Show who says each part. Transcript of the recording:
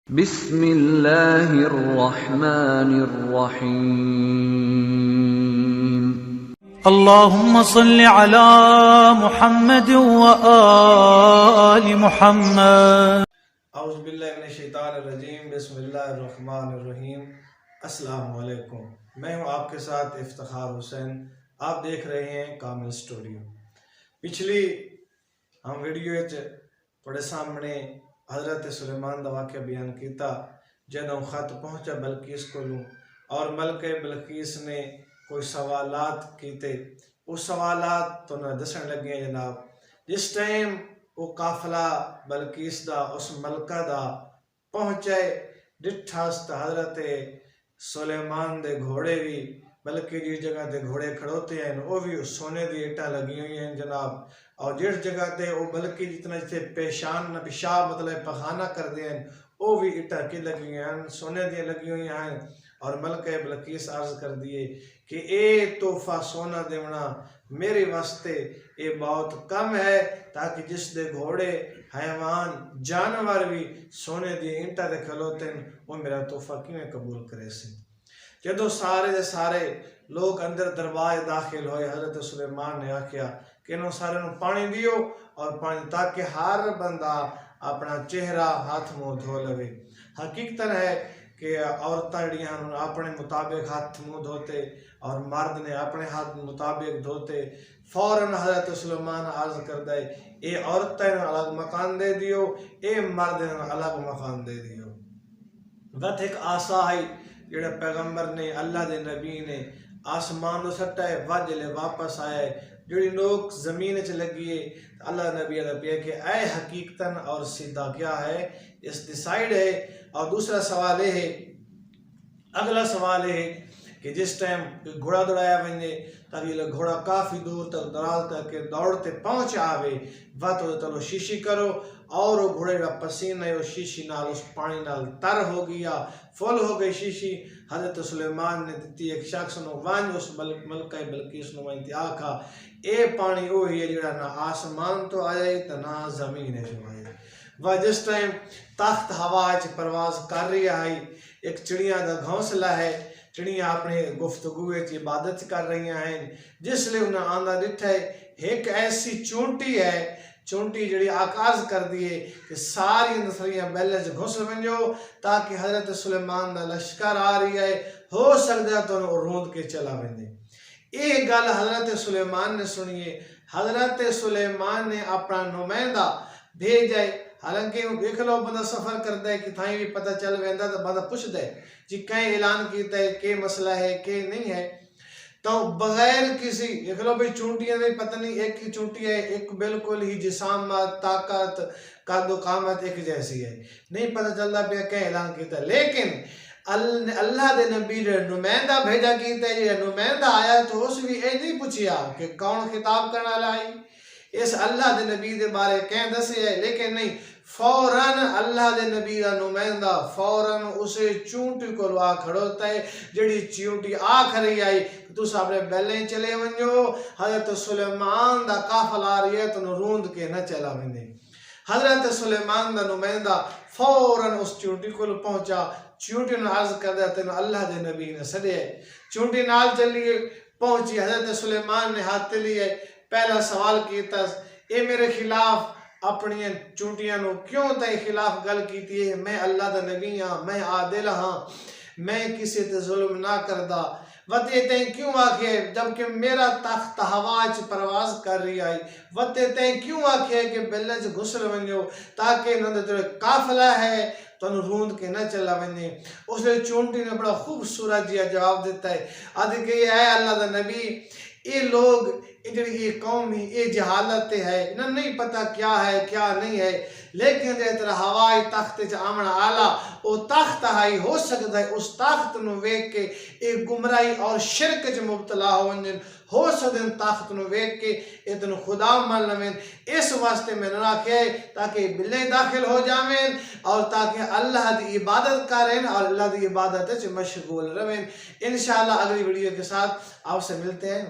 Speaker 1: بسم اللہ الرحمن الرحیم
Speaker 2: اللهم صل على محمد وآل محمد
Speaker 3: اعوذ باللہ من الشیطان الرجیم بسم اللہ الرحمن الرحیم السلام علیکم۔ میں ہوں آپ کے ساتھ افتخار حسین، آپ دیکھ رہے ہیں کامل سٹوڈیو۔ پچھلی ہم ویڈیو پڑے سامنے حضرت سلیمان دا واقعہ بیان کیتا جدوں خط پہنچا بلقیس کو اور ملکہ بلقیس نے کوئی سوالات کیتے، وہ سوالات تو نہ دسن لگے جناب۔ جس ٹائم وہ قافلہ بلقیس دا اس ملکہ دا پہنچے ڈٹھاس تا حضرت سلیمان دے گھوڑے بھی بلکہ جس جگہ تے گھوڑے کھڑوتے ہیں وہ بھی سونے دی اٹا لگی ہوئی ہیں جناب، اور جس جگہ تے وہ بلکہ جتنا جتے پیشان نہ پیشاب مطلب پخانہ کر دیں وہ بھی اٹا کی لگی ہوئی ہیں، سونے دی لگی ہوئی ہیں۔ اور ملکہ بلقیس عرض کر دیے کہ اے تحفہ سونا دیونا میرے واسطے اے بہت کم ہے، تاکہ جس دے گھوڑے حیوان جانور بھی سونے دی اینٹا دے کھلوتے ہیں وہ میرا تحفہ کیوں قبول کرے سے۔ جدو سارے دے سارے لوگ اندر دربار داخل ہوئے، حضرت سلیمان نے آکھیا کہ انہوں سارے نو پانی دیو اور پانی تاکہ ہر بندہ اپنا چہرہ ہاتھ منہ دھو لوے۔ حقیقتاً ہے کہ عورتاں جڑیاں اپنے مطابق ہاتھ منہ دھوتے اور مرد نے اپنے ہاتھ مطابق دھوتے۔ فوراً حضرت سلیمان عرض کر دے اے عورتیں الگ مکان دے دیو، اے مرد الگ مکان دے دیو۔ وقت ایک آسا آئی جڑا پیغمبر نے اللہ دے نبی نے آسمان دو سٹا ہے وجلے واپس آئے، جڑی لوگ زمین چ لگیے اللہ نبی علیہ پیا کہ اے حقیقتاً اور سیدھا کیا ہے اس ڈیسائیڈ ہے۔ اور دوسرا سوال ہے، اگلا سوال ہے کہ جس ٹائم گھوڑا دوڑایا ونجے تاکہ گھوڑا کافی دور تک دراز کر کے دوڑتے پہنچ آوے وقت چلو شیشی کرو، اور وہ گھوڑے کا پسینہ ہے وہ شیشی نال اس پانی نال تر ہو گیا، فل ہو گئی شیشی۔ حضرت سلیمان نے دیتی ایک شخص نو وانج اس ملکہ بلقیس نو وانج آکھا اے پانی وہی ہے جڑا نہ آسمان تو آئے تے نہ زمین جو آئے۔ وہ جس ٹائم تخت ہوا پرواز کر رہی آئی، ایک چڑیاں دا گھونسلہ ہے، چڑیاں اپنے گفتگو عبادت کر رہی ہیں، جس لئے انہیں آندہ ڈٹھا ہے ایک ایسی چونٹی ہے، چونٹی جڑی آکاز کر دیئے کہ ساری اندسریاں بیلے سے گھس ونجو تاکہ حضرت سلیمان دا لشکر آ رہی ہے، ہو سکتا تو انہوں روند کے چلا وندے۔ ایک گل حضرت سلیمان نے سنیے، حضرت سلیمان نے اپنا نمائندہ بھیجے، حالانکہ دیکھ لو بندہ سفر کرتا ہے کہ تھائیں بھی پتہ چل ویندا تو بندہ پوچھ دے جی کہیں اعلان کیتا ہے کہ مسئلہ ہے کہ نہیں ہے، تو بغیر کسی دیکھ لو بھئی چونٹیاں بھی پتہ نہیں، ایک ہی چونٹی ہے، ایک بالکل ہی جسامت طاقت قد و قامت ایک جیسی ہے، نہیں پتہ چلتا پہ کہیں اعلان کیتا ہے۔ لیکن اللہ دے نبی نے نمائندہ بھیجا کیتا ہے، یہ نمائندہ آیا تو اس بھی اے نہیں پوچھیا کہ کون خطاب کرنا لائی، اس اللہ دے نبی دے بارے کہیں دسے ہے، لیکن نہیں، فوراً اللہ دے نبی دا نمائندہ فوراً اسے چونٹی کو لوا کھڑوتا ہے، جڑی چونٹی آکھری آئی تو ساپنے بیلیں چلے ونجو، حضرت سلیمان دا قافلہ آ رہی ہے تو روند کے نہ چلا وندے۔ حضرت سلیمان دا نمائندہ فوراً اس چونٹی کو پہنچا، چونٹی نے عرض کر دیا تینو اللہ دے نبی نے سدے، چونٹی نال چلیے پہنچی، حضرت سلیمان نے ہاتھ لیے پہلا سوال کیتا اے میرے خلاف اپنی چونٹیاں نو کیوں تے خلاف گل کیتی ہے، میں اللہ دا نبی ہاں، میں عادل ہاں، میں کسی تے ظلم نہ کردا، وتے تیں کیوں آکھے جبکہ میرا تخت ہوا پرواز کر رہی آئی، وتے تیں کیوں آکھے کہ بیلے سے گھسل ونجو تاکہ انہوں نے قافلہ ہے تو انہوں روند کے نہ چلا ونجے۔ اس نے چونٹی نے بڑا خوبصورت جواب دیتا ہے، آدھے کہ اے اللہ دا نبی یہ لوگ یہ قوم ہی یہ جہالت ہے، انہیں نہیں پتہ کیا ہے کیا نہیں ہے، لیکن جیسے طرح ہوائی تخت آمن آلہ وہ تخت آئی ہو سکتا ہے اس تخت نو ویک کے ایک گمراہی اور شرک مبتلا ہو سکتے ہیں، تخت نو ویک کے اتنا خدا مان لویں، اس واسطے میں نے رکھے تاکہ بلیں داخل ہو جاویں اور تاکہ اللہ دی عبادت کریں اور اللہ دی عبادت سے مشغول رہیں۔ انشاءاللہ اگلی ویڈیو کے ساتھ آپ سے ملتے ہیں۔